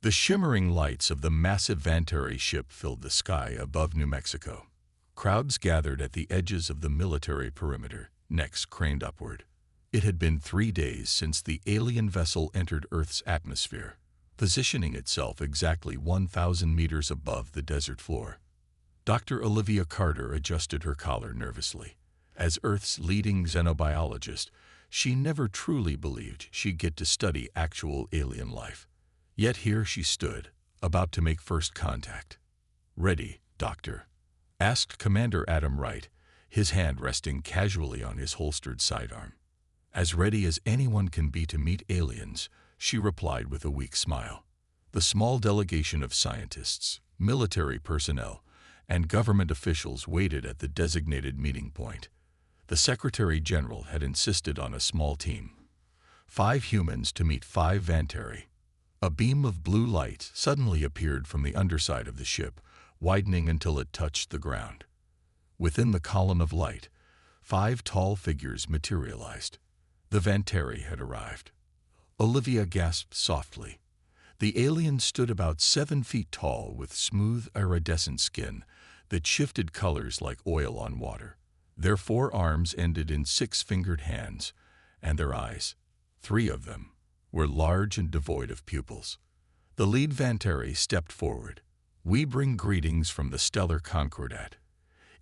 The shimmering lights of the massive Vantari ship filled the sky above New Mexico. Crowds gathered at the edges of the military perimeter, necks craned upward. It had been 3 days since the alien vessel entered Earth's atmosphere, positioning itself exactly 1,000 meters above the desert floor. Dr. Olivia Carter adjusted her collar nervously. As Earth's leading xenobiologist, she never truly believed she'd get to study actual alien life. Yet here she stood, about to make first contact. "Ready, Doctor?" asked Commander Adam Wright, his hand resting casually on his holstered sidearm. "As ready as anyone can be to meet aliens," she replied with a weak smile. The small delegation of scientists, military personnel, and government officials waited at the designated meeting point. The Secretary General had insisted on a small team. 5 humans to meet 5 Vantari. A beam of blue light suddenly appeared from the underside of the ship, widening until it touched the ground. Within the column of light, 5 tall figures materialized. The Vantari had arrived. Olivia gasped softly. The aliens stood about 7 feet tall with smooth, iridescent skin that shifted colors like oil on water. Their 4 arms ended in 6-fingered hands, and their eyes, 3 of them, were large and devoid of pupils. The lead Vantari stepped forward. "We bring greetings from the stellar Concordat,"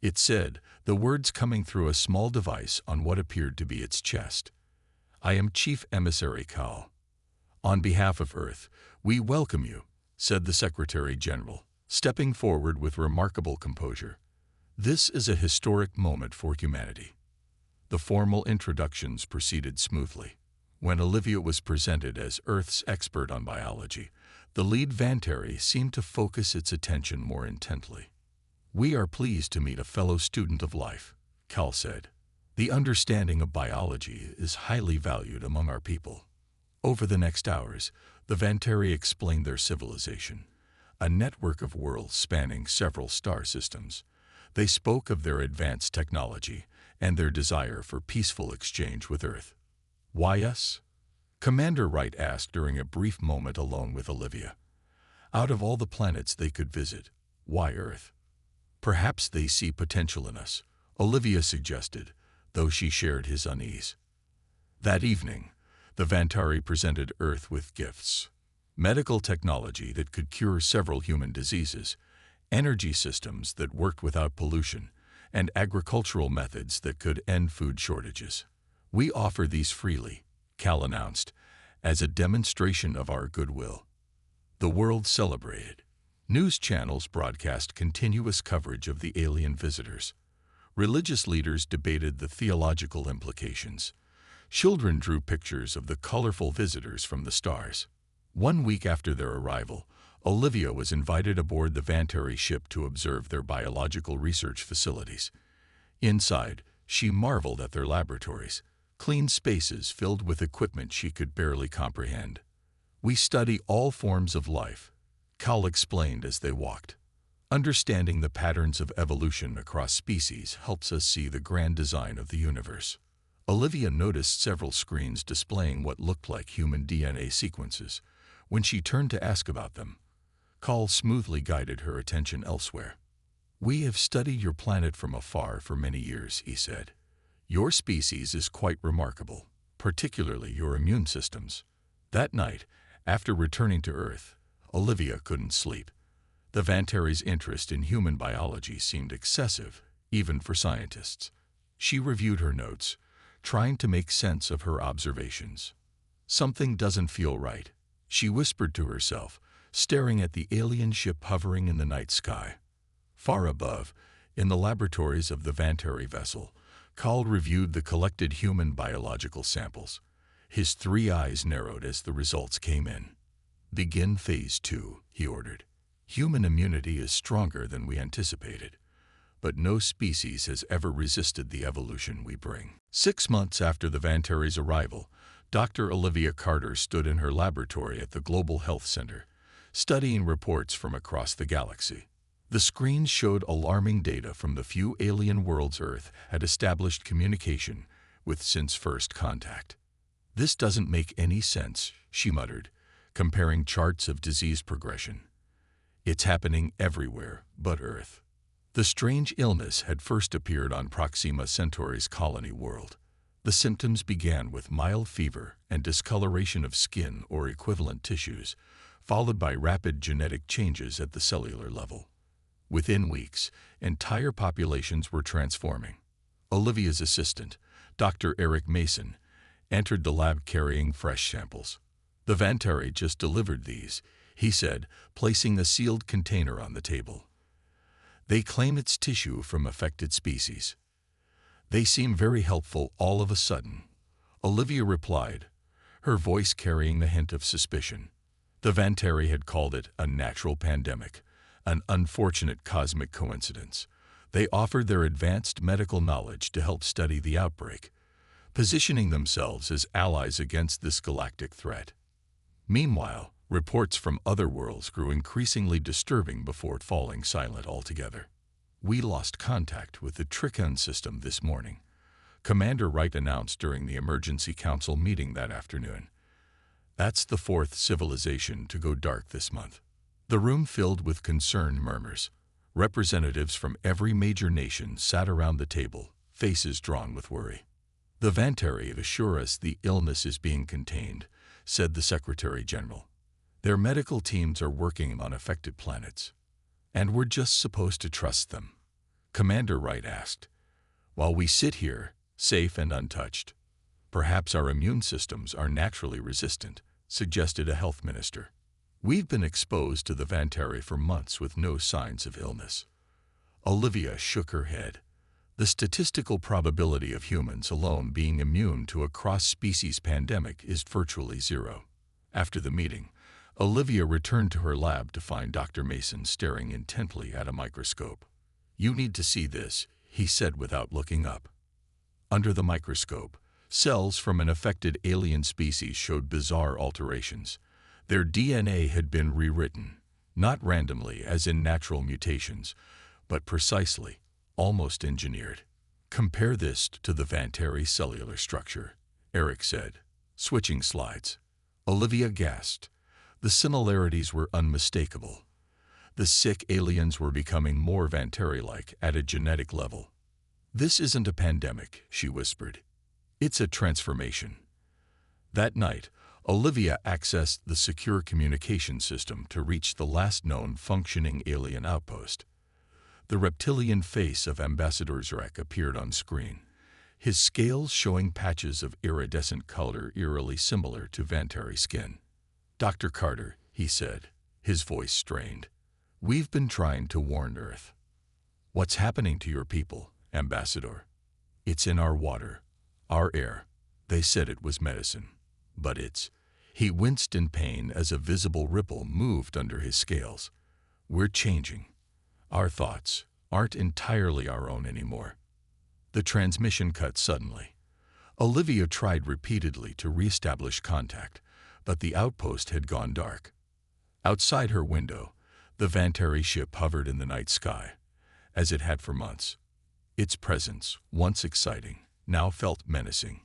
it said, the words coming through a small device on what appeared to be its chest. "I am Chief Emissary Cal. On behalf of Earth, we welcome you," said the Secretary General, stepping forward with remarkable composure. "This is a historic moment for humanity." The formal introductions proceeded smoothly. When Olivia was presented as Earth's expert on biology, the lead Vantari seemed to focus its attention more intently. "We are pleased to meet a fellow student of life," Cal said. "The understanding of biology is highly valued among our people." Over the next hours, the Vantari explained their civilization, a network of worlds spanning several star systems. They spoke of their advanced technology and their desire for peaceful exchange with Earth. "Why us?" Commander Wright asked during a brief moment alone with Olivia. "Out of all the planets they could visit, why Earth?" "Perhaps they see potential in us," Olivia suggested, though she shared his unease. That evening, the Vantari presented Earth with gifts: medical technology that could cure several human diseases, energy systems that worked without pollution, and agricultural methods that could end food shortages. "We offer these freely," Cal announced, "as a demonstration of our goodwill." The world celebrated. News channels broadcast continuous coverage of the alien visitors. Religious leaders debated the theological implications. Children drew pictures of the colorful visitors from the stars. 1 week after their arrival, Olivia was invited aboard the Vantari ship to observe their biological research facilities. Inside, she marveled at their laboratories, clean spaces filled with equipment she could barely comprehend. "We study all forms of life," Cal explained as they walked. "Understanding the patterns of evolution across species helps us see the grand design of the universe." Olivia noticed several screens displaying what looked like human DNA sequences. When she turned to ask about them, Cal smoothly guided her attention elsewhere. "We have studied your planet from afar for many years," he said. "Your species is quite remarkable, particularly your immune systems." That night, after returning to Earth, Olivia couldn't sleep. The Vantari's interest in human biology seemed excessive, even for scientists. She reviewed her notes, trying to make sense of her observations. "Something doesn't feel right," she whispered to herself, staring at the alien ship hovering in the night sky. Far above, in the laboratories of the Vantari vessel, Cal reviewed the collected human biological samples. His 3 eyes narrowed as the results came in. "Begin Phase 2, he ordered. "Human immunity is stronger than we anticipated, but no species has ever resisted the evolution we bring." 6 months after the Vantari's arrival, Dr. Olivia Carter stood in her laboratory at the Global Health Center, studying reports from across the galaxy. The screens showed alarming data from the few alien worlds Earth had established communication with since first contact. "This doesn't make any sense," she muttered, comparing charts of disease progression. It's happening everywhere but Earth. The strange illness had first appeared on Proxima Centauri's colony world. The symptoms began with mild fever and discoloration of skin or equivalent tissues, followed by rapid genetic changes at the cellular level. Within weeks, entire populations were transforming. Olivia's assistant, Dr. Eric Mason, entered the lab carrying fresh samples. "The Vantari just delivered these," he said, placing a sealed container on the table. "They claim it's tissue from affected species. They seem very helpful all of a sudden," Olivia replied, her voice carrying the hint of suspicion. The Vantari had called it a natural pandemic, an unfortunate cosmic coincidence. They offered their advanced medical knowledge to help study the outbreak, positioning themselves as allies against this galactic threat. Meanwhile, reports from other worlds grew increasingly disturbing before falling silent altogether. "We lost contact with the Trichon system this morning," Commander Wright announced during the Emergency Council meeting that afternoon. "That's the fourth civilization to go dark this month." The room filled with concerned murmurs. Representatives from every major nation sat around the table, faces drawn with worry. "The Vantari assure us the illness is being contained," said the Secretary General. "Their medical teams are working on affected planets. And we're just supposed to trust them?" Commander Wright asked. "While we sit here, safe and untouched. Perhaps our immune systems are naturally resistant," suggested a health minister. "We've been exposed to the Vantari for months with no signs of illness." Olivia shook her head. "The statistical probability of humans alone being immune to a cross-species pandemic is virtually zero." After the meeting, Olivia returned to her lab to find Dr. Mason staring intently at a microscope. "You need to see this," he said without looking up. Under the microscope, cells from an affected alien species showed bizarre alterations. Their DNA had been rewritten, not randomly as in natural mutations, but precisely, almost engineered. "Compare this to the Vantari cellular structure," Eric said, switching slides. Olivia gasped. The similarities were unmistakable. The sick aliens were becoming more Vantari-like at a genetic level. "This isn't a pandemic," she whispered. "It's a transformation." That night, Olivia accessed the secure communication system to reach the last known functioning alien outpost. The reptilian face of Ambassador Zrek appeared on screen, his scales showing patches of iridescent color eerily similar to Vantari skin. "Dr. Carter," he said, his voice strained, "we've been trying to warn Earth." "What's happening to your people, Ambassador?" "It's in our water, our air. They said it was medicine. But it's—" He winced in pain as a visible ripple moved under his scales. "We're changing. Our thoughts aren't entirely our own anymore." The transmission cut suddenly. Olivia tried repeatedly to reestablish contact, but the outpost had gone dark. Outside her window, the Vantari ship hovered in the night sky, as it had for months. Its presence, once exciting, now felt menacing.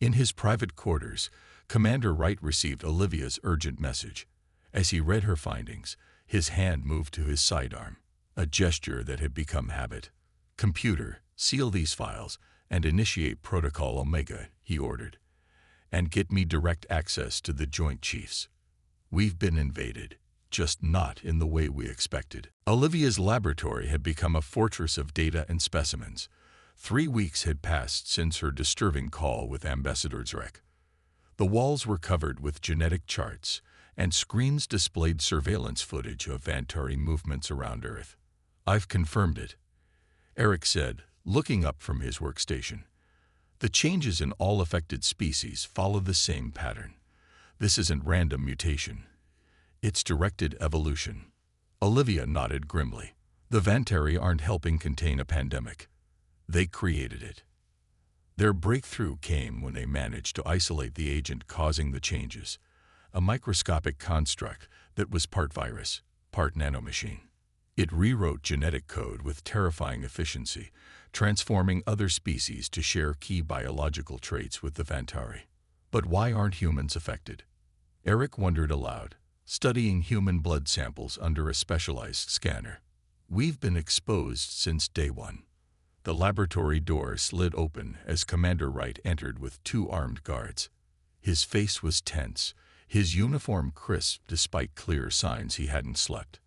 In his private quarters, Commander Wright received Olivia's urgent message. As he read her findings, his hand moved to his sidearm, a gesture that had become habit. "Computer, seal these files and initiate Protocol Omega," he ordered. "And get me direct access to the Joint Chiefs. We've been invaded, just not in the way we expected." Olivia's laboratory had become a fortress of data and specimens. 3 weeks had passed since her disturbing call with Ambassador Zrek. The walls were covered with genetic charts, and screens displayed surveillance footage of Vantari movements around Earth. "I've confirmed it," Eric said, looking up from his workstation. "The changes in all affected species follow the same pattern. This isn't random mutation. It's directed evolution." Olivia nodded grimly. "The Vantari aren't helping contain a pandemic. They created it." Their breakthrough came when they managed to isolate the agent causing the changes, a microscopic construct that was part virus, part nanomachine. It rewrote genetic code with terrifying efficiency, transforming other species to share key biological traits with the Vantari. "But why aren't humans affected?" Eric wondered aloud, studying human blood samples under a specialized scanner. We've been exposed since day one. The laboratory door slid open as Commander Wright entered with 2 armed guards. His face was tense, his uniform crisp despite clear signs he hadn't slept.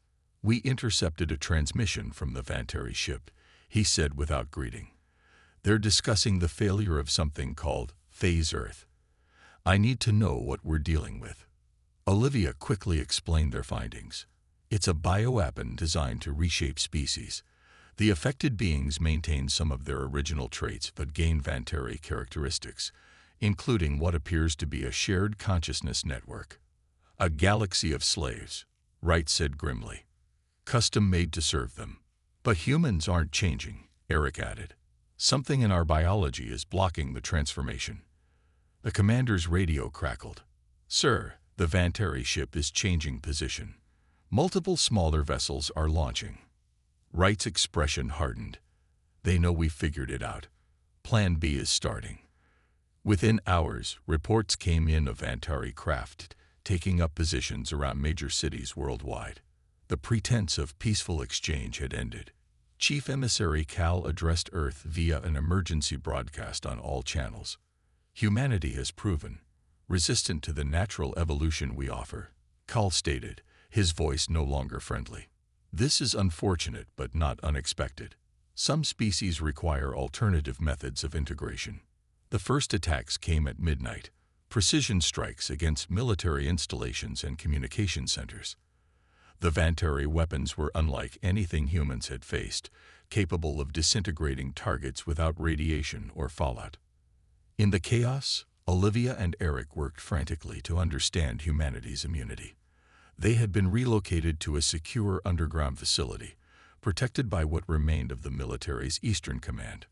"We intercepted a transmission from the Vantari ship," he said without greeting. "They're discussing the failure of something called Phase Earth. I need to know what we're dealing with." Olivia quickly explained their findings. "It's a bioweapon designed to reshape species. The affected beings maintain some of their original traits but gain Vantari characteristics, including what appears to be a shared consciousness network." "A galaxy of slaves," Wright said grimly. "Custom-made to serve them." "But humans aren't changing," Eric added. "Something in our biology is blocking the transformation." The commander's radio crackled. "Sir, the Vantari ship is changing position. Multiple smaller vessels are launching." Wright's expression hardened. "They know we figured it out. Plan B is starting." Within hours, reports came in of Vantari craft taking up positions around major cities worldwide. The pretense of peaceful exchange had ended. Chief Emissary Cal addressed Earth via an emergency broadcast on all channels. "Humanity has proven resistant to the natural evolution we offer," Cal stated, his voice no longer friendly. "This is unfortunate but not unexpected. Some species require alternative methods of integration." The first attacks came at midnight, precision strikes against military installations and communication centers. The Vantari weapons were unlike anything humans had faced, capable of disintegrating targets without radiation or fallout. In the chaos, Olivia and Eric worked frantically to understand humanity's immunity. They had been relocated to a secure underground facility, protected by what remained of the military's Eastern Command.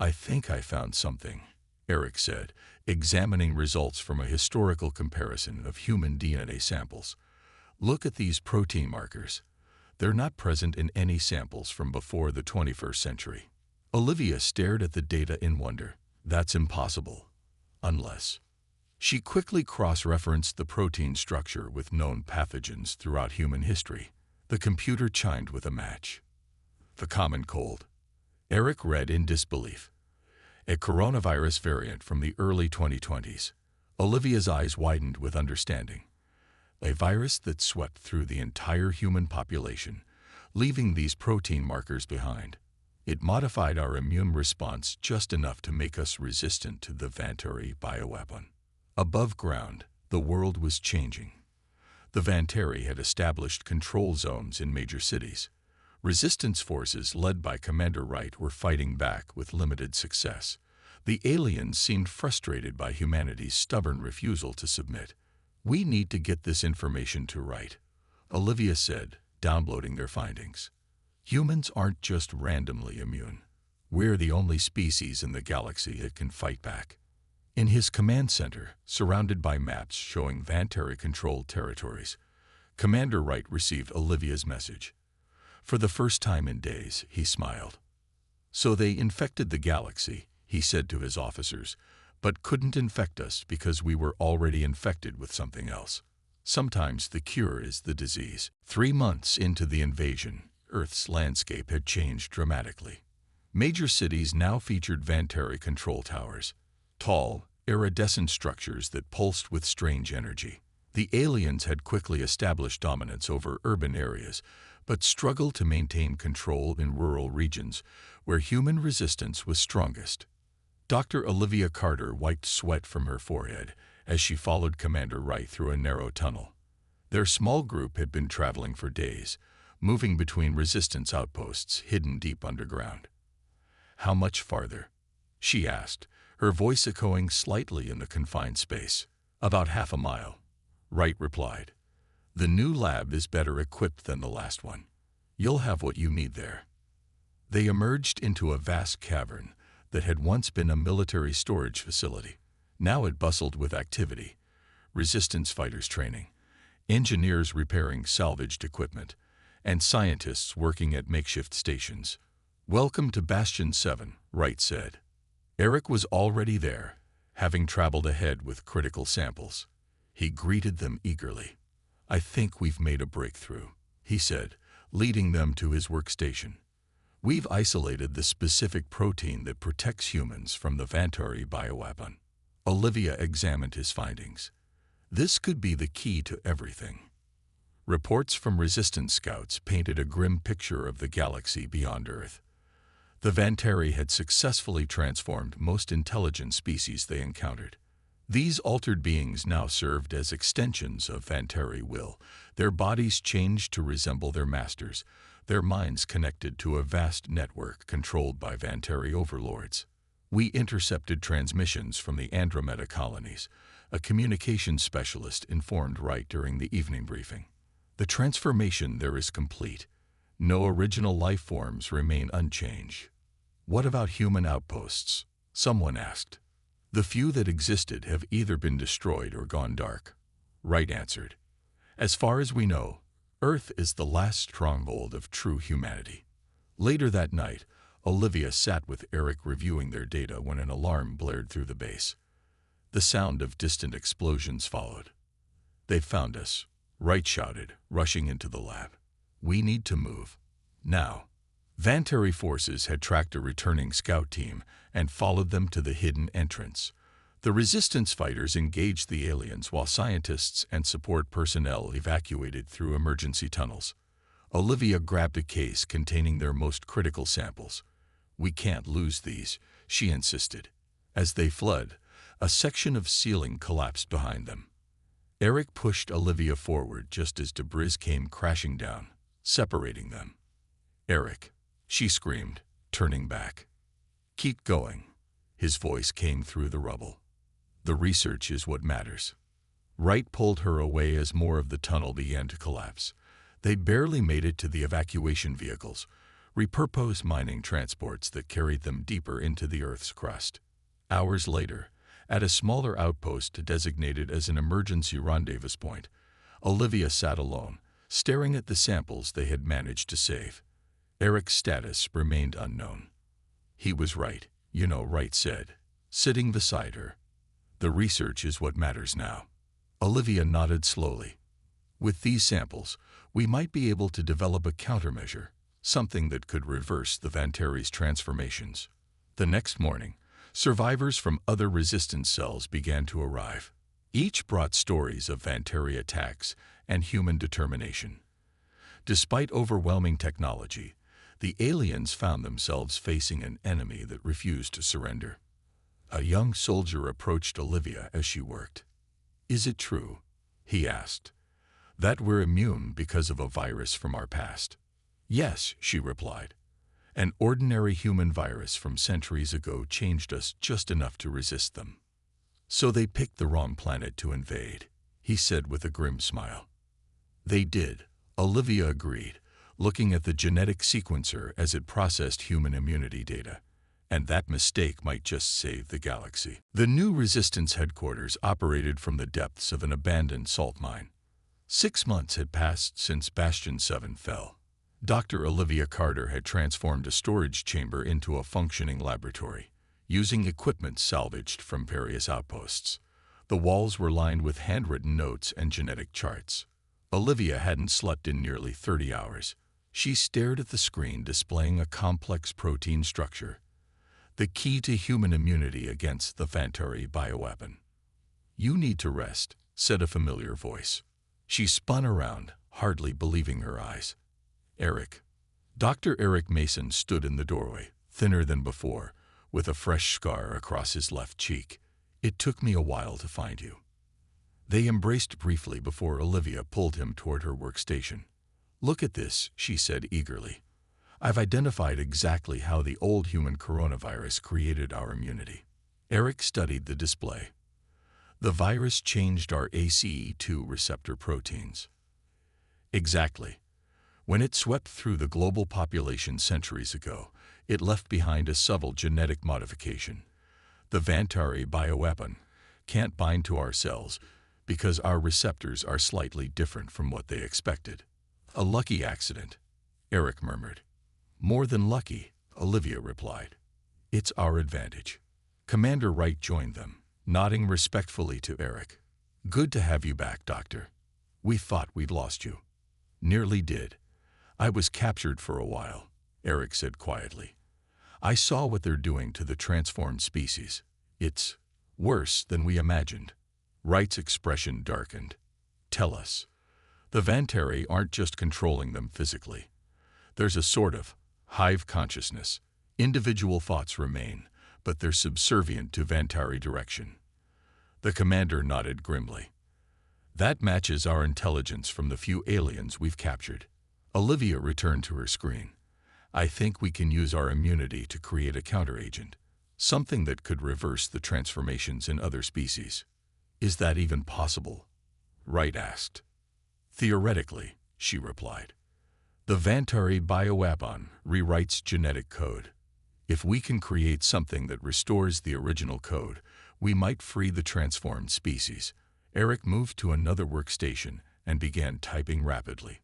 "I think I found something," Eric said, examining results from a historical comparison of human DNA samples. "Look at these protein markers. They're not present in any samples from before the 21st century." Olivia stared at the data in wonder. "That's impossible. Unless..." She quickly cross-referenced the protein structure with known pathogens throughout human history. The computer chimed with a match. "The common cold." Eric read in disbelief. "A coronavirus variant from the early 2020s. Olivia's eyes widened with understanding. "A virus that swept through the entire human population, leaving these protein markers behind. It modified our immune response just enough to make us resistant to the Vantari bioweapon." Above ground, the world was changing. The Vantari had established control zones in major cities. Resistance forces led by Commander Wright were fighting back with limited success. The aliens seemed frustrated by humanity's stubborn refusal to submit. "We need to get this information to Wright," Olivia said, downloading their findings. "Humans aren't just randomly immune. We're the only species in the galaxy that can fight back." In his command center, surrounded by maps showing Vantari-controlled territories, Commander Wright received Olivia's message. For the first time in days, he smiled. "So they infected the galaxy," he said to his officers, "but couldn't infect us because we were already infected with something else. Sometimes the cure is the disease." 3 months into the invasion, Earth's landscape had changed dramatically. Major cities now featured Vantari control towers, tall, iridescent structures that pulsed with strange energy. The aliens had quickly established dominance over urban areas, but struggled to maintain control in rural regions where human resistance was strongest. Dr. Olivia Carter wiped sweat from her forehead as she followed Commander Wright through a narrow tunnel. Their small group had been traveling for days, moving between resistance outposts hidden deep underground. "How much farther?" she asked, her voice echoing slightly in the confined space. "About half a mile," Wright replied. "The new lab is better equipped than the last one. You'll have what you need there." They emerged into a vast cavern that had once been a military storage facility. Now it bustled with activity: resistance fighters training, engineers repairing salvaged equipment, and scientists working at makeshift stations. "Welcome to Bastion 7, Wright said. Eric was already there, having traveled ahead with critical samples. He greeted them eagerly. "I think we've made a breakthrough," he said, leading them to his workstation. "We've isolated the specific protein that protects humans from the Vantari bioweapon." Olivia examined his findings. "This could be the key to everything." Reports from resistance scouts painted a grim picture of the galaxy beyond Earth. The Vantari had successfully transformed most intelligent species they encountered. These altered beings now served as extensions of Vantari will. Their bodies changed to resemble their masters, their minds connected to a vast network controlled by Vantari overlords. "We intercepted transmissions from the Andromeda colonies," a communications specialist informed Wright during the evening briefing. "The transformation there is complete. No original life forms remain unchanged." "What about human outposts?" someone asked. "The few that existed have either been destroyed or gone dark," Wright answered. "As far as we know, Earth is the last stronghold of true humanity." Later that night, Olivia sat with Eric reviewing their data when an alarm blared through the base. The sound of distant explosions followed. "They've found us," Wright shouted, rushing into the lab. "We need to move. Now." Vantari forces had tracked a returning scout team and followed them to the hidden entrance. The resistance fighters engaged the aliens while scientists and support personnel evacuated through emergency tunnels. Olivia grabbed a case containing their most critical samples. "We can't lose these," she insisted. As they fled, a section of ceiling collapsed behind them. Eric pushed Olivia forward just as debris came crashing down, separating them. "Eric," she screamed, turning back. "Keep going." His voice came through the rubble. "The research is what matters." Wright pulled her away as more of the tunnel began to collapse. They barely made it to the evacuation vehicles, repurposed mining transports that carried them deeper into the Earth's crust. Hours later, at a smaller outpost designated as an emergency rendezvous point, Olivia sat alone, staring at the samples they had managed to save. Eric's status remained unknown. "He was right, Wright said, sitting beside her. "The research is what matters now." Olivia nodded slowly. "With these samples, we might be able to develop a countermeasure, something that could reverse the Vantari's transformations." The next morning, survivors from other resistance cells began to arrive. Each brought stories of Vantari attacks and human determination. Despite overwhelming technology, the aliens found themselves facing an enemy that refused to surrender. A young soldier approached Olivia as she worked. "Is it true," he asked, "that we're immune because of a virus from our past?" "Yes," she replied. "An ordinary human virus from centuries ago changed us just enough to resist them." "So they picked the wrong planet to invade," he said with a grim smile. "They did," Olivia agreed, looking at the genetic sequencer as it processed human immunity data. "And that mistake might just save the galaxy." The new resistance headquarters operated from the depths of an abandoned salt mine. 6 months had passed since Bastion 7 fell. Dr. Olivia Carter had transformed a storage chamber into a functioning laboratory, using equipment salvaged from various outposts. The walls were lined with handwritten notes and genetic charts. Olivia hadn't slept in nearly 30 hours. She stared at the screen displaying a complex protein structure, the key to human immunity against the Vantari bioweapon. "You need to rest," said a familiar voice. She spun around, hardly believing her eyes. "Eric." Dr. Eric Mason stood in the doorway, thinner than before, with a fresh scar across his left cheek. "It took me a while to find you." They embraced briefly before Olivia pulled him toward her workstation. "Look at this," she said eagerly. "I've identified exactly how the old human coronavirus created our immunity." Eric studied the display. "The virus changed our ACE2 receptor proteins." "Exactly. When it swept through the global population centuries ago, it left behind a subtle genetic modification. The Vantari bioweapon can't bind to our cells because our receptors are slightly different from what they expected." "A lucky accident," Eric murmured. "More than lucky," Olivia replied. "It's our advantage." Commander Wright joined them, nodding respectfully to Eric. Good to have you back, Doctor. We thought we'd lost you. Nearly did. I was captured for a while, Eric said quietly. I saw what they're doing to the transformed species. It's worse than we imagined. Wright's expression darkened. Tell us. The Vantari aren't just controlling them physically. There's a sort of hive consciousness. Individual thoughts remain, but they're subservient to Vantari direction. The commander nodded grimly. That matches our intelligence from the few aliens we've captured. Olivia returned to her screen. I think we can use our immunity to create a counteragent, something that could reverse the transformations in other species. Is that even possible? Wright asked. Theoretically, she replied. The Vantari bioweapon rewrites genetic code. If we can create something that restores the original code, we might free the transformed species. Eric moved to another workstation and began typing rapidly.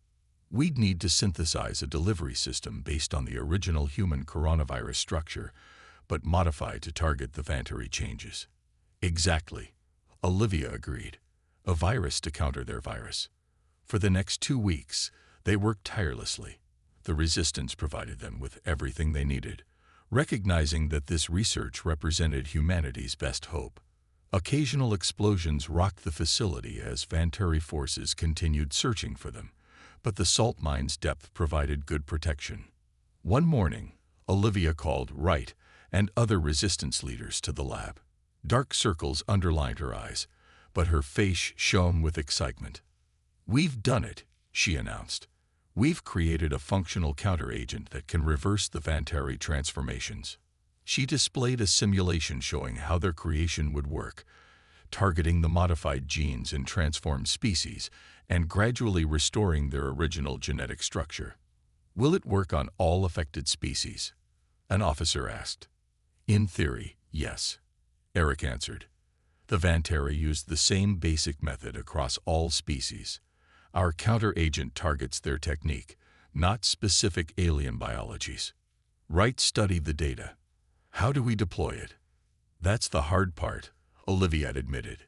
We'd need to synthesize a delivery system based on the original human coronavirus structure, but modified to target the Vantari changes. Exactly, Olivia agreed. A virus to counter their virus. For the next 2 weeks, they worked tirelessly. The Resistance provided them with everything they needed, recognizing that this research represented humanity's best hope. Occasional explosions rocked the facility as Vantari forces continued searching for them, but the salt mine's depth provided good protection. One morning, Olivia called Wright and other Resistance leaders to the lab. Dark circles underlined her eyes, but her face shone with excitement. We've done it, she announced. We've created a functional counteragent that can reverse the Vantari transformations. She displayed a simulation showing how their creation would work, targeting the modified genes in transformed species and gradually restoring their original genetic structure. Will it work on all affected species? An officer asked. In theory, yes, Eric answered. The Vantari used the same basic method across all species. Our counteragent targets their technique, not specific alien biologies. Wright studied the data. How do we deploy it? That's the hard part, Olivia admitted.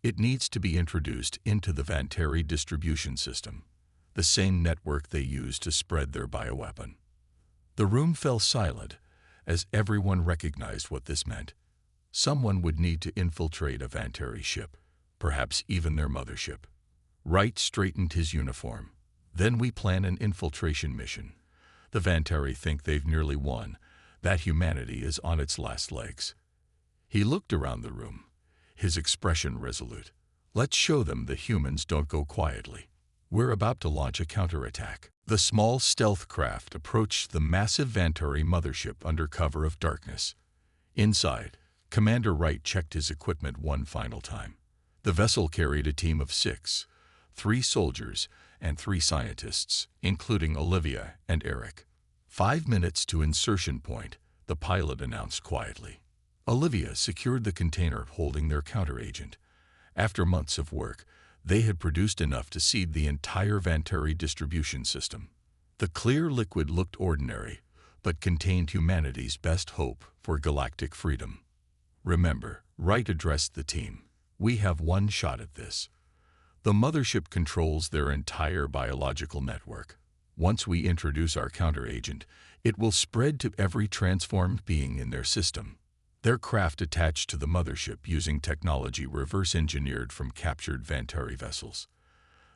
It needs to be introduced into the Vantari distribution system, the same network they use to spread their bioweapon. The room fell silent as everyone recognized what this meant. Someone would need to infiltrate a Vantari ship, perhaps even their mothership. Wright straightened his uniform. Then we plan an infiltration mission. The Vantari think they've nearly won, that humanity is on its last legs. He looked around the room, his expression resolute. Let's show them the humans don't go quietly. We're about to launch a counterattack. The small stealth craft approached the massive Vantari mothership under cover of darkness. Inside, Commander Wright checked his equipment one final time. The vessel carried a team of 6, 3 soldiers and 3 scientists, including Olivia and Eric. 5 minutes to insertion point, the pilot announced quietly. Olivia secured the container holding their counteragent. After months of work, they had produced enough to seed the entire Vantari distribution system. The clear liquid looked ordinary, but contained humanity's best hope for galactic freedom. Remember, Wright addressed the team. We have one shot at this. The mothership controls their entire biological network. Once we introduce our counteragent, it will spread to every transformed being in their system. Their craft attached to the mothership using technology reverse-engineered from captured Vantari vessels.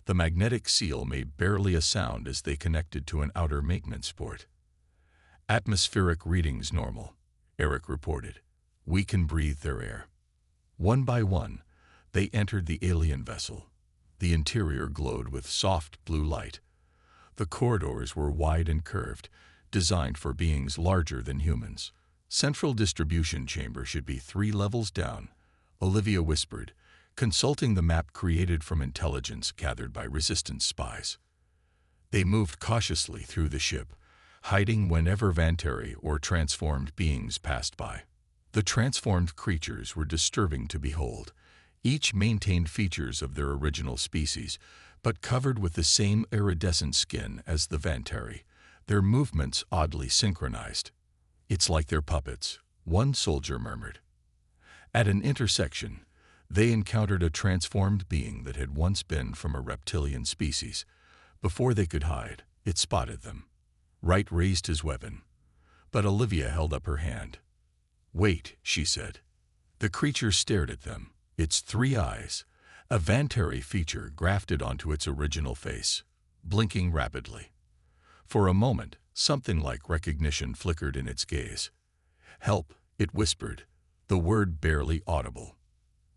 The magnetic seal made barely a sound as they connected to an outer maintenance port. Atmospheric readings normal, Eric reported. We can breathe their air. One by one, they entered the alien vessel. The interior glowed with soft blue light. The corridors were wide and curved, designed for beings larger than humans. Central distribution chamber should be 3 levels down, Olivia whispered, consulting the map created from intelligence gathered by Resistance spies. They moved cautiously through the ship, hiding whenever Vantari or transformed beings passed by. The transformed creatures were disturbing to behold. Each maintained features of their original species, but covered with the same iridescent skin as the Vantari, their movements oddly synchronized. It's like they're puppets, one soldier murmured. At an intersection, They encountered a transformed being that had once been from a reptilian species. Before they could hide, it spotted them. Wright raised his weapon, but Olivia held up her hand. "Wait," she said. The creature stared at them, its three eyes, a Vantari feature grafted onto its original face, blinking rapidly. For a moment, something like recognition flickered in its gaze. "Help," it whispered, the word barely audible.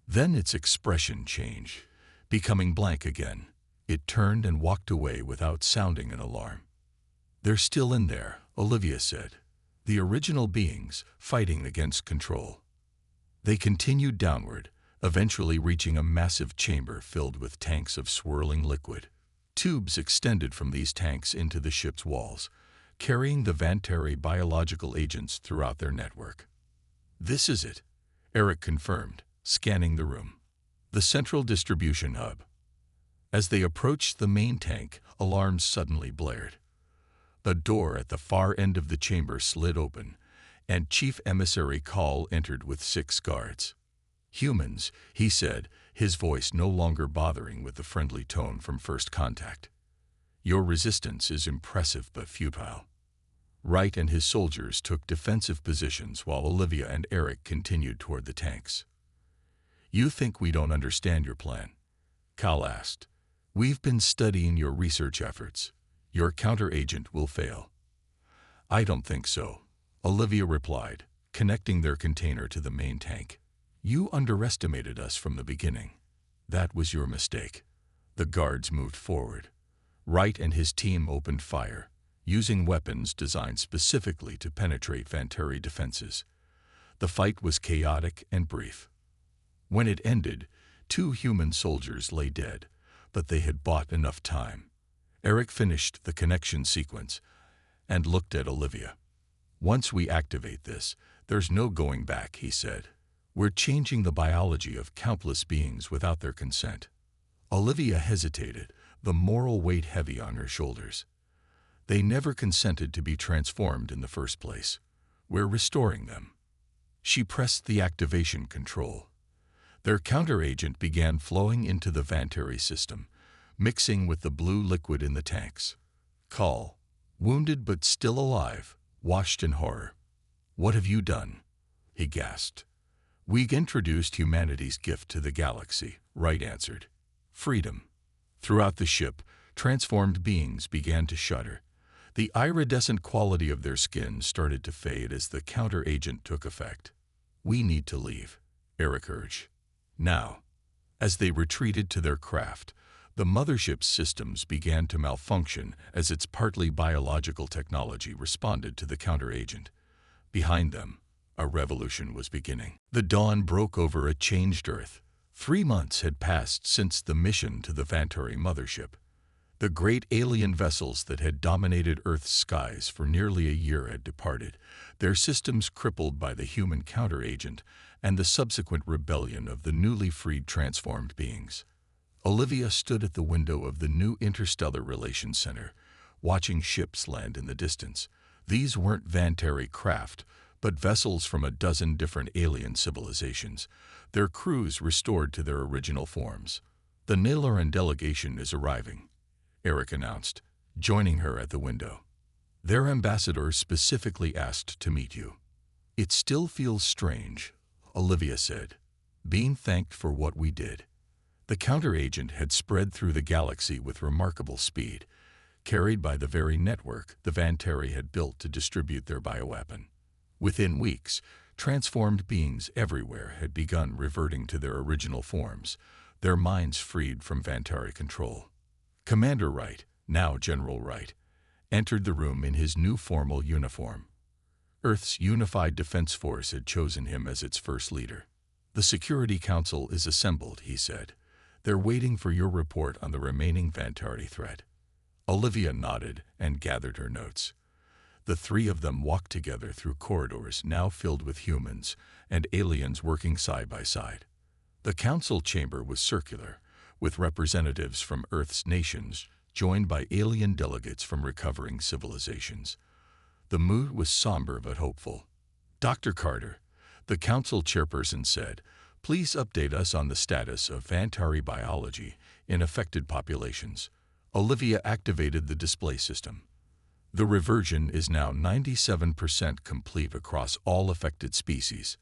Then its expression changed, becoming blank again. It turned and walked away without sounding an alarm. "They're still in there," Olivia said. "The original beings fighting against control." They continued downward, eventually reaching a massive chamber filled with tanks of swirling liquid. Tubes extended from these tanks into the ship's walls, carrying the Vantari biological agents throughout their network. "This is it," Eric confirmed, scanning the room. "The central distribution hub." As they approached the main tank, alarms suddenly blared. A door at the far end of the chamber slid open, and Chief Emissary Call entered with 6 guards. "Humans," he said, his voice no longer bothering with the friendly tone from first contact. "Your resistance is impressive but futile." Wright and his soldiers took defensive positions while Olivia and Eric continued toward the tanks. "You think we don't understand your plan?" Cal asked. "We've been studying your research efforts. Your counteragent will fail." "I don't think so," Olivia replied, connecting their container to the main tank. "You underestimated us from the beginning. That was your mistake." The guards moved forward. Wright and his team opened fire, using weapons designed specifically to penetrate Vantari defenses. The fight was chaotic and brief. When it ended, 2 human soldiers lay dead, but they had bought enough time. Eric finished the connection sequence and looked at Olivia. "Once we activate this, there's no going back," he said. "We're changing the biology of countless beings without their consent." Olivia hesitated, the moral weight heavy on her shoulders. "They never consented to be transformed in the first place. We're restoring them." She pressed the activation control. Their counteragent began flowing into the Vantari system, mixing with the blue liquid in the tanks. Call, wounded but still alive, watched in horror. "What have you done?" he gasped. "We've introduced humanity's gift to the galaxy," Wright answered. "Freedom." Throughout the ship, transformed beings began to shudder. The iridescent quality of their skin started to fade as the counteragent took effect. "We need to leave," Eric urged. "Now." As they retreated to their craft, the mothership's systems began to malfunction as its partly biological technology responded to the counteragent. Behind them, a revolution was beginning. The dawn broke over a changed Earth. 3 months had passed since the mission to the Vantari mothership. The great alien vessels that had dominated Earth's skies for nearly a year had departed, their systems crippled by the human counteragent and the subsequent rebellion of the newly freed transformed beings. Olivia stood at the window of the new Interstellar Relations Center, watching ships land in the distance. These weren't Vantari craft, but vessels from a dozen different alien civilizations, their crews restored to their original forms. "The Niloran delegation is arriving," Eric announced, joining her at the window. "Their ambassador specifically asked to meet you." "It still feels strange," Olivia said, "being thanked for what we did." The counteragent had spread through the galaxy with remarkable speed, carried by the very network the Vantari had built to distribute their bioweapon. Within weeks, transformed beings everywhere had begun reverting to their original forms, their minds freed from Vantari control. Commander Wright, now General Wright, entered the room in his new formal uniform. Earth's Unified Defense Force had chosen him as its first leader. "The Security Council is assembled," he said. "They're waiting for your report on the remaining Vantari threat." Olivia nodded and gathered her notes. The 3 of them walked together through corridors now filled with humans and aliens working side by side. The council chamber was circular, with representatives from Earth's nations joined by alien delegates from recovering civilizations. The mood was somber but hopeful. "Dr. Carter," the council chairperson said, Please update us on the status of Vantari biology in affected populations. Olivia activated the display system. The reversion is now 97% complete across all affected species.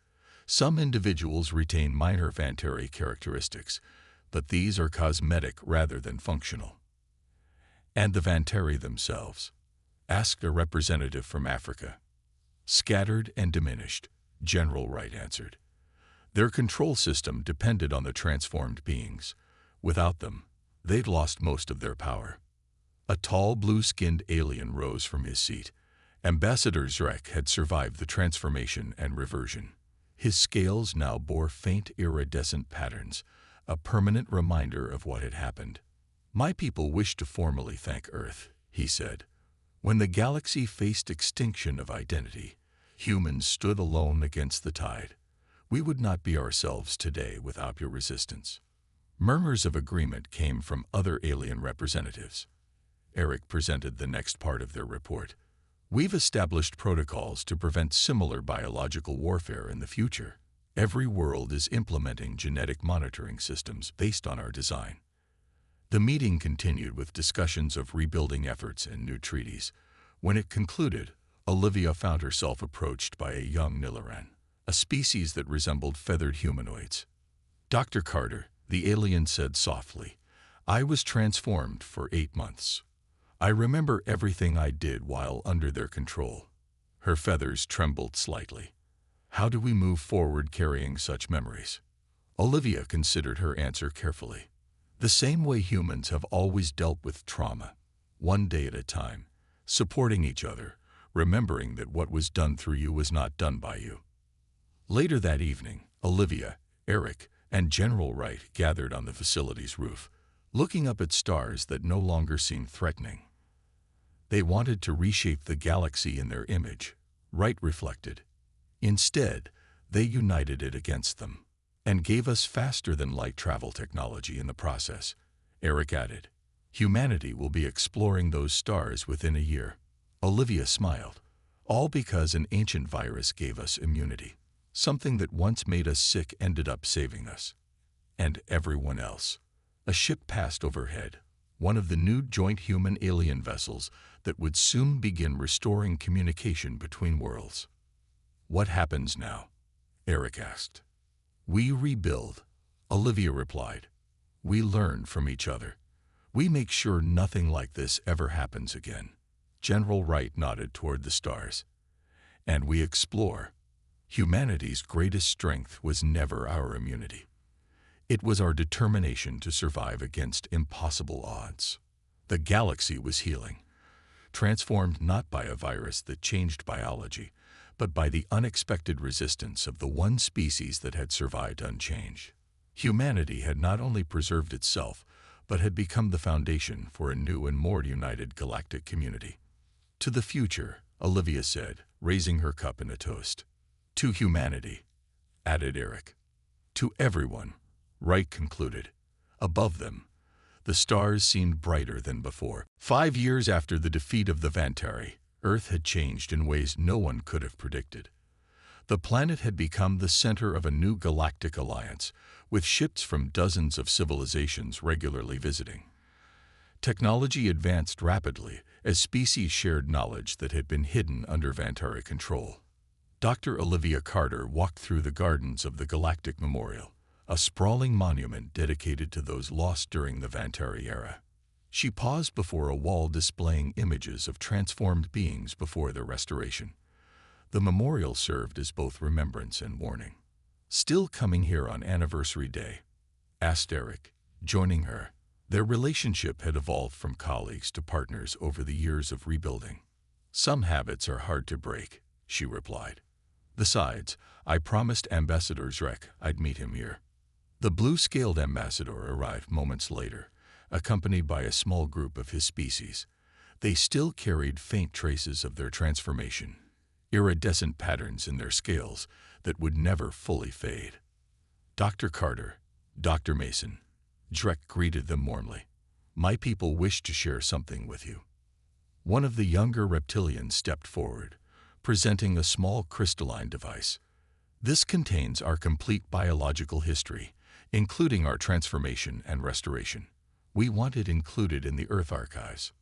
Some individuals retain minor Vantari characteristics, but these are cosmetic rather than functional. And the Vantari themselves? Asked a representative from Africa. Scattered and diminished, General Wright answered. Their control system depended on the transformed beings. Without them, they'd lost most of their power. A tall, blue-skinned alien rose from his seat. Ambassador Zrek had survived the transformation and reversion. His scales now bore faint iridescent patterns, a permanent reminder of what had happened. My people wish to formally thank Earth, he said. When the galaxy faced extinction of identity, humans stood alone against the tide. We would not be ourselves today without your resistance. Murmurs of agreement came from other alien representatives. Eric presented the next part of their report. We've established protocols to prevent similar biological warfare in the future. Every world is implementing genetic monitoring systems based on our design. The meeting continued with discussions of rebuilding efforts and new treaties. When it concluded, Olivia found herself approached by a young Nilaran, a species that resembled feathered humanoids. Dr. Carter, the alien said softly, I was transformed for 8 months. I remember everything I did while under their control. Her feathers trembled slightly. How do we move forward carrying such memories? Olivia considered her answer carefully. The same way humans have always dealt with trauma, one day at a time, supporting each other, remembering that what was done through you was not done by you. Later that evening, Olivia, Eric, and General Wright gathered on the facility's roof, looking up at stars that no longer seemed threatening. They wanted to reshape the galaxy in their image, Wright reflected. Instead, they united it against them, and gave us faster-than-light travel technology in the process, Eric added. Humanity will be exploring those stars within a year. Olivia smiled. All because an ancient virus gave us immunity. Something that once made us sick ended up saving us. And everyone else. A ship passed overhead, one of the new joint human-alien vessels that would soon begin restoring communication between worlds. What happens now? Eric asked. We rebuild, Olivia replied. We learn from each other. We make sure nothing like this ever happens again. General Wright nodded toward the stars. And we explore. Humanity's greatest strength was never our immunity. It was our determination to survive against impossible odds. The galaxy was healing, transformed not by a virus that changed biology, but by the unexpected resistance of the one species that had survived unchanged. Humanity had not only preserved itself, but had become the foundation for a new and more united galactic community. To the future, Olivia said, raising her cup in a toast. To humanity, added Eric. To everyone, Wright concluded. Above them, the stars seemed brighter than before. 5 years after the defeat of the Vantari, Earth had changed in ways no one could have predicted. The planet had become the center of a new galactic alliance, with ships from dozens of civilizations regularly visiting. Technology advanced rapidly as species shared knowledge that had been hidden under Vantari control. Dr. Olivia Carter walked through the gardens of the Galactic Memorial, a sprawling monument dedicated to those lost during the Vantari era. She paused before a wall displaying images of transformed beings before their restoration. The memorial served as both remembrance and warning. Still coming here on anniversary day? Asked Eric, joining her. Their relationship had evolved from colleagues to partners over the years of rebuilding. Some habits are hard to break, she replied. Besides, I promised Ambassador Zrek I'd meet him here. The blue-scaled ambassador arrived moments later, accompanied by a small group of his species. They still carried faint traces of their transformation, iridescent patterns in their scales that would never fully fade. Dr. Carter, Dr. Mason, Zrek greeted them warmly. My people wish to share something with you. One of the younger reptilians stepped forward, presenting a small crystalline device. This contains our complete biological history, including our transformation and restoration. We want it included in the Earth archives.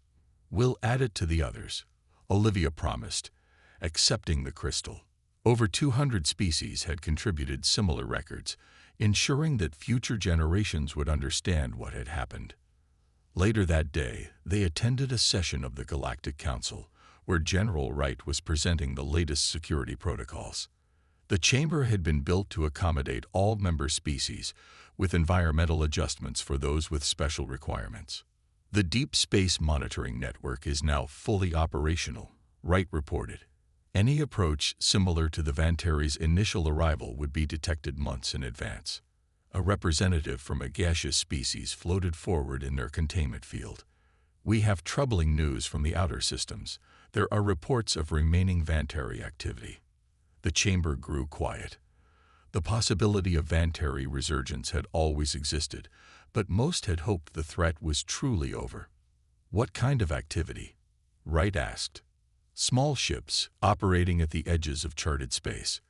We'll add it to the others, Olivia promised, accepting the crystal. Over 200 species had contributed similar records, ensuring that future generations would understand what had happened. Later that day, they attended a session of the Galactic Council, where General Wright was presenting the latest security protocols. The chamber had been built to accommodate all member species, with environmental adjustments for those with special requirements. The Deep Space Monitoring Network is now fully operational, Wright reported. Any approach similar to the Vantari's initial arrival would be detected months in advance. A representative from a gaseous species floated forward in their containment field. We have troubling news from the outer systems. There are reports of remaining Vantari activity. The chamber grew quiet. The possibility of Vantari resurgence had always existed, but most had hoped the threat was truly over. What kind of activity? Wright asked. Small ships operating at the edges of charted space.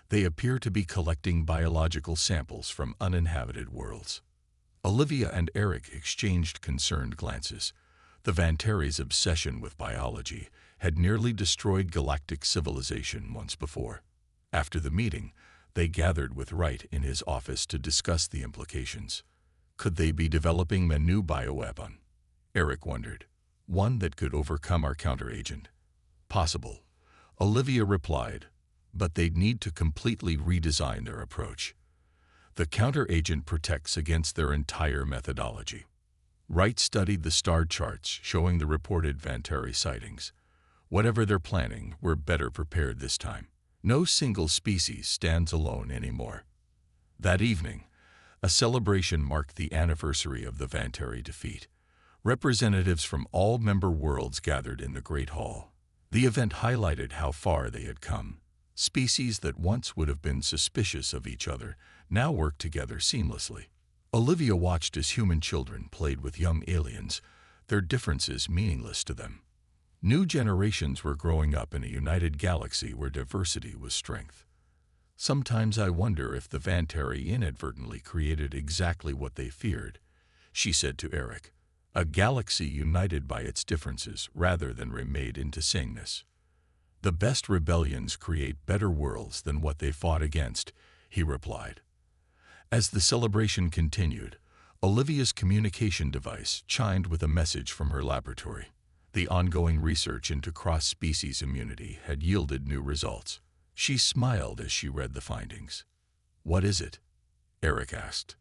They appear to be collecting biological samples from uninhabited worlds. Olivia and Eric exchanged concerned glances. The Vantari's obsession with biology had nearly destroyed galactic civilization once before. After the meeting, they gathered with Wright in his office to discuss the implications. Could they be developing a new bioweapon? Eric wondered. One that could overcome our counteragent. Possible, Olivia replied, but they'd need to completely redesign their approach. The counteragent protects against their entire methodology. Wright studied the star charts showing the reported Vantari sightings. Whatever they're planning, we're better prepared this time. No single species stands alone anymore. That evening, a celebration marked the anniversary of the Vantari defeat. Representatives from all member worlds gathered in the Great Hall. The event highlighted how far they had come. Species that once would have been suspicious of each other now worked together seamlessly. Olivia watched as human children played with young aliens, their differences meaningless to them. New generations were growing up in a united galaxy where diversity was strength. Sometimes I wonder if the Vantari inadvertently created exactly what they feared, she said to Eric. A galaxy united by its differences rather than remade into sameness. The best rebellions create better worlds than what they fought against, he replied. As the celebration continued, Olivia's communication device chimed with a message from her laboratory. The ongoing research into cross-species immunity had yielded new results. She smiled as she read the findings. What is it? Eric asked.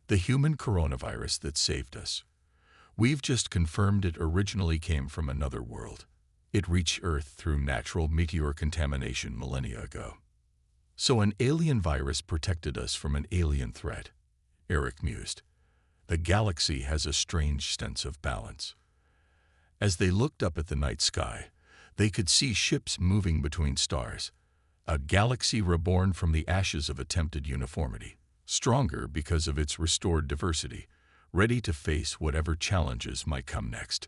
The human coronavirus that saved us. We've just confirmed it originally came from another world. It reached Earth through natural meteor contamination millennia ago. So an alien virus protected us from an alien threat, Eric mused. The galaxy has a strange sense of balance. As they looked up at the night sky, they could see ships moving between stars, a galaxy reborn from the ashes of attempted uniformity, stronger because of its restored diversity, ready to face whatever challenges might come next.